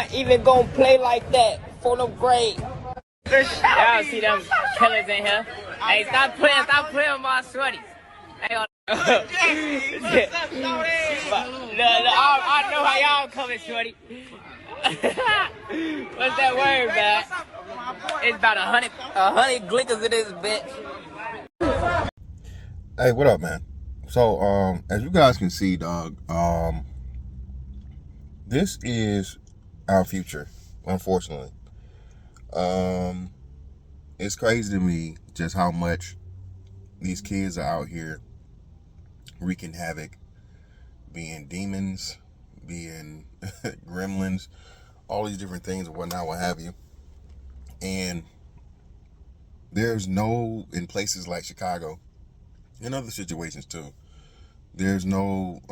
not even gonna play like that for no grade. Y'all see them killers in here? Hey, stop playing with my shorties. Hey, I know how y'all coming, shorty. What's that word, man? It's about 100 glickers in this bitch. Hey, what up, man? So, as you guys can see, dog, this is our future, unfortunately. It's crazy to me just how much these kids are out here wreaking havoc, being demons, being gremlins, all these different things and whatnot, what have you. And there's no, in places like Chicago, in other situations too, there's no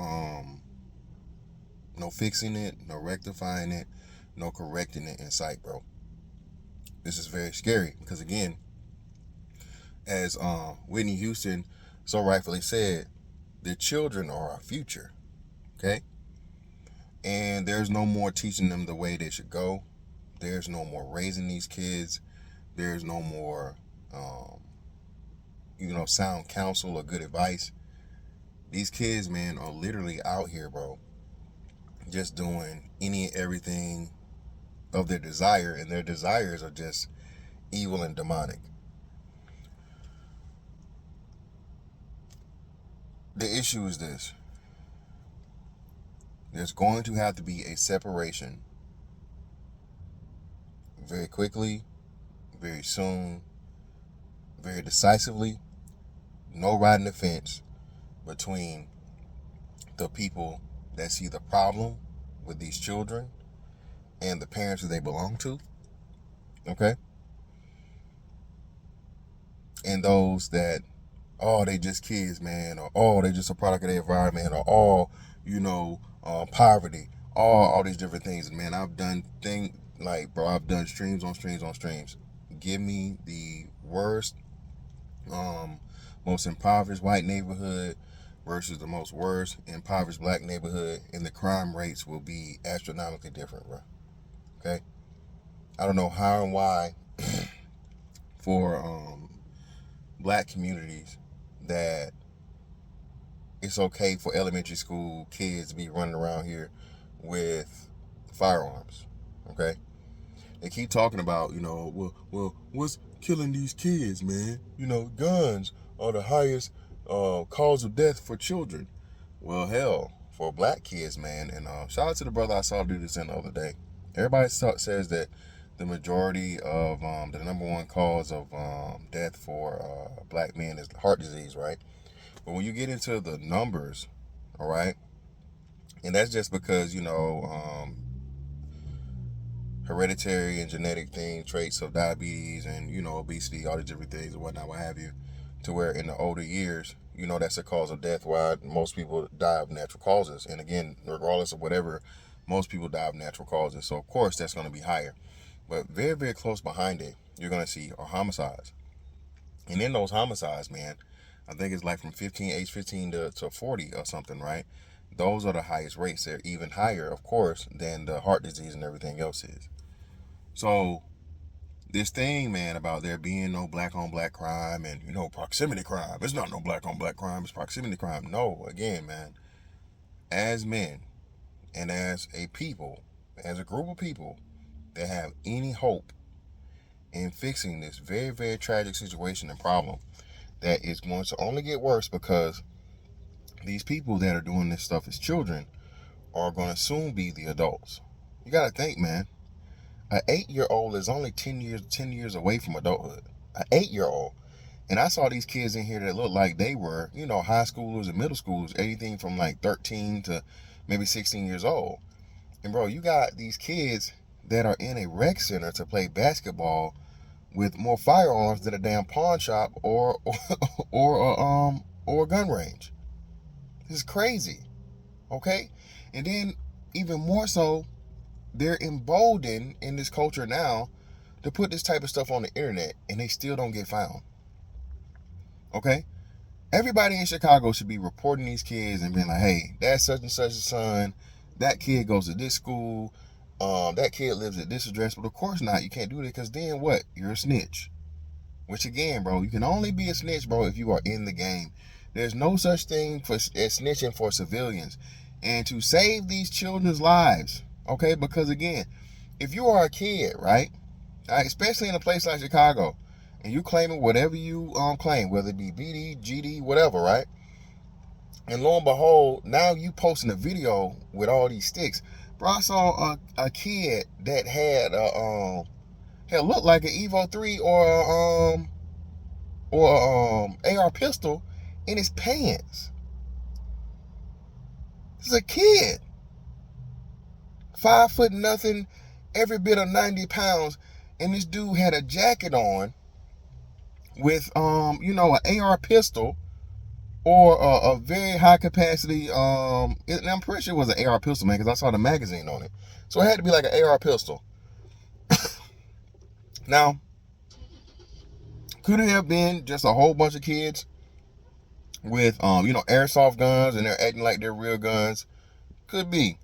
fixing it, no rectifying it, no correcting it in sight, bro. This is very scary because, again, as Whitney Houston so rightfully said, the children are our future, okay? And there's no more teaching them the way they should go. There's no more raising these kids. There's no more, sound counsel or good advice. These kids, man, are literally out here, bro, just doing any and everything of their desire, and their desires are just evil and demonic. The issue is this. There's going to have to be a separation very quickly, very soon, very decisively. No riding the fence between the people that see the problem with these children and the parents that they belong to, okay? And those that, oh, they just kids, man, or oh, they just a product of their environment, or all, poverty, all these different things. Man, I've done I've done streams on streams on streams. Give me the worst, most impoverished white neighborhood versus the most worst impoverished black neighborhood, and the crime rates will be astronomically different, bro. Okay? I don't know how and why for black communities that it's okay for elementary school kids to be running around here with firearms, okay? They keep talking about, well, what's killing these kids, man? Guns are the highest cause of death for children. Well, hell, for black kids, man, and shout out to the brother I saw do this the other day. Everybody says that the majority of the number one cause of death for black men is heart disease, right? But when you get into the numbers, all right, and that's just because, hereditary and genetic traits of diabetes and, obesity, all these different things and whatnot, what have you, to where in the older years, that's a cause of death, why most people die of natural causes. And again, regardless of whatever, most people die of natural causes. So, of course, that's going to be higher. But very, very close behind it, you're going to see are homicides. And in those homicides, man, I think it's like from age 15 to 40 or something, right? Those are the highest rates. They're even higher, of course, than the heart disease and everything else is. So this thing, man, about there being no black on black crime and, proximity crime. It's not no black on black crime. It's proximity crime. No, again, man, as men and as a people, as a group of people that have any hope in fixing this very, very tragic situation and problem that is going to only get worse because these people that are doing this stuff as children are going to soon be the adults. You got to think, man, an 8-year-old is only 10 years away from adulthood. An 8-year-old. And I saw these kids in here that looked like they were, high schoolers and middle schoolers, anything from like 13 to maybe 16 years old. And bro, you got these kids that are in a rec center to play basketball with more firearms than a damn pawn shop or a gun range. This is crazy. Okay? And then even more so, they're emboldened in this culture now to put this type of stuff on the internet, and they still don't get found. Okay? Everybody in Chicago should be reporting these kids and being like, hey, that's such and such a son. That kid goes to this school. that kid lives at this address, but of course not. You can't do that because then what? You're a snitch. Which again, bro, you can only be a snitch, bro, if you are in the game. There's no such thing as snitching for civilians. And to save these children's lives, okay? Because again, if you are a kid, right? Especially in a place like Chicago, and you claiming whatever you claim, whether it be BD, GD, whatever, right? And lo and behold, now you posting a video with all these sticks. Bro, I saw a kid that had looked like an Evo 3 or AR pistol in his pants. This is a kid. 5 foot nothing, every bit of 90 pounds. And this dude had a jacket on with, an AR pistol or a very high capacity, and I'm pretty sure it was an AR pistol, man, because I saw the magazine on it. So it had to be like an AR pistol. Now, could it have been just a whole bunch of kids with, airsoft guns and they're acting like they're real guns? Could be.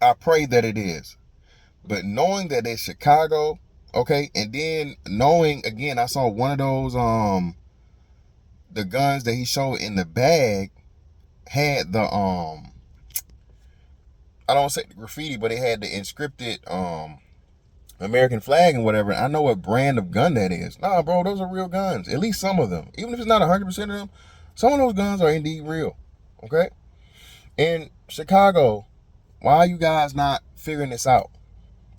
I pray that it is. But knowing that it's Chicago, okay, and then knowing, again, I saw one of those, the guns that he showed in the bag had the, I don't want to say the graffiti, but it had the inscripted, American flag and whatever. I know what brand of gun that is. Nah, bro, those are real guns. At least some of them. Even if it's not 100% of them, some of those guns are indeed real. Okay? In Chicago, why are you guys not figuring this out?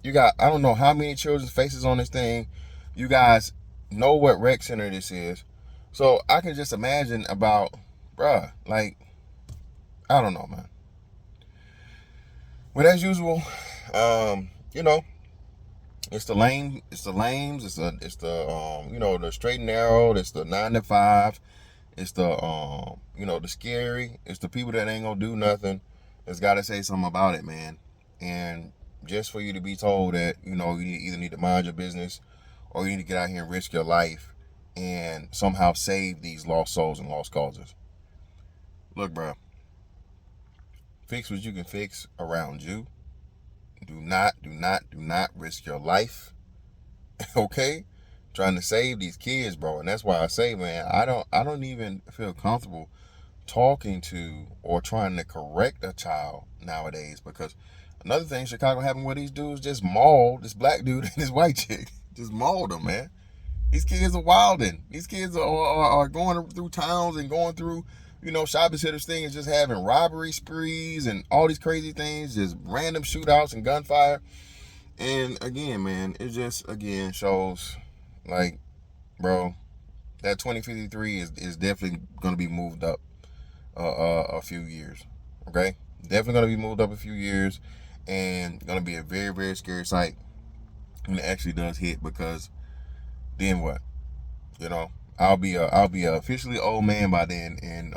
You got, I don't know how many children's faces on this thing. You guys know what rec center this is. So I can just imagine about, bruh, like, I don't know, man. But as usual, it's the lames, it's the the straight and narrow, it's the 9 to 5, it's the the scary, it's the people that ain't gonna do nothing. That's gotta say something about it, man. And just for you to be told that, you either need to mind your business or you need to get out here and risk your life and somehow save these lost souls and lost causes. Look, bro, fix what you can fix around you. Do not risk your life, okay? Trying to save these kids, bro. And that's why I say, man, I don't even feel comfortable talking to or trying to correct a child nowadays, because another thing Chicago happened where these dudes just mauled this black dude and this white chick. Just mauled them, man. These kids are wilding. These kids are going through towns and going through, shopping centers things, just having robbery sprees and all these crazy things, just random shootouts and gunfire. And again, man, it just, again, shows, like, bro, that 2053 is definitely going to be moved up a few years, okay? Definitely going to be moved up a few years, and going to be a very, very scary sight when it actually does hit, because then what? I'll be a officially old man by then, and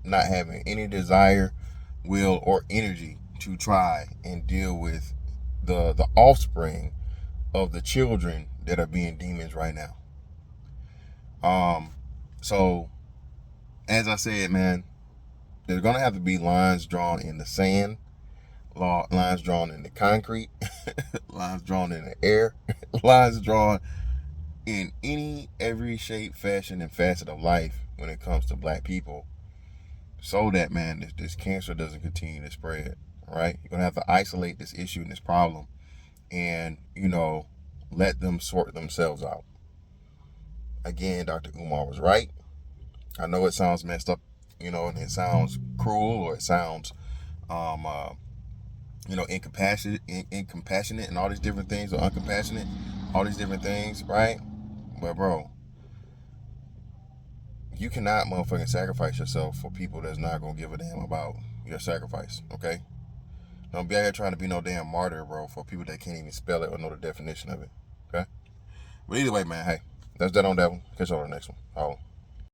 not having any desire, will, or energy to try and deal with the offspring of the children that are being demons right now. So as I said, man, there's gonna have to be lines drawn in the sand, lines drawn in the concrete, lines drawn in the air, lines drawn in every shape, fashion, and facet of life when it comes to black people, so that, man, this cancer doesn't continue to spread. All right, you're gonna have to isolate this issue and this problem, and let them sort themselves out. Again, Dr. Umar was right. I know it sounds messed up, and it sounds cruel, or it sounds incompassionate and all these different things, or uncompassionate, all these different things, right? But bro, you cannot motherfucking sacrifice yourself for people that's not gonna give a damn about your sacrifice, okay? Don't be out here trying to be no damn martyr, bro, for people that can't even spell it or know the definition of it, okay? But either way, man, hey, that's that on that one. Catch y'all on the next one.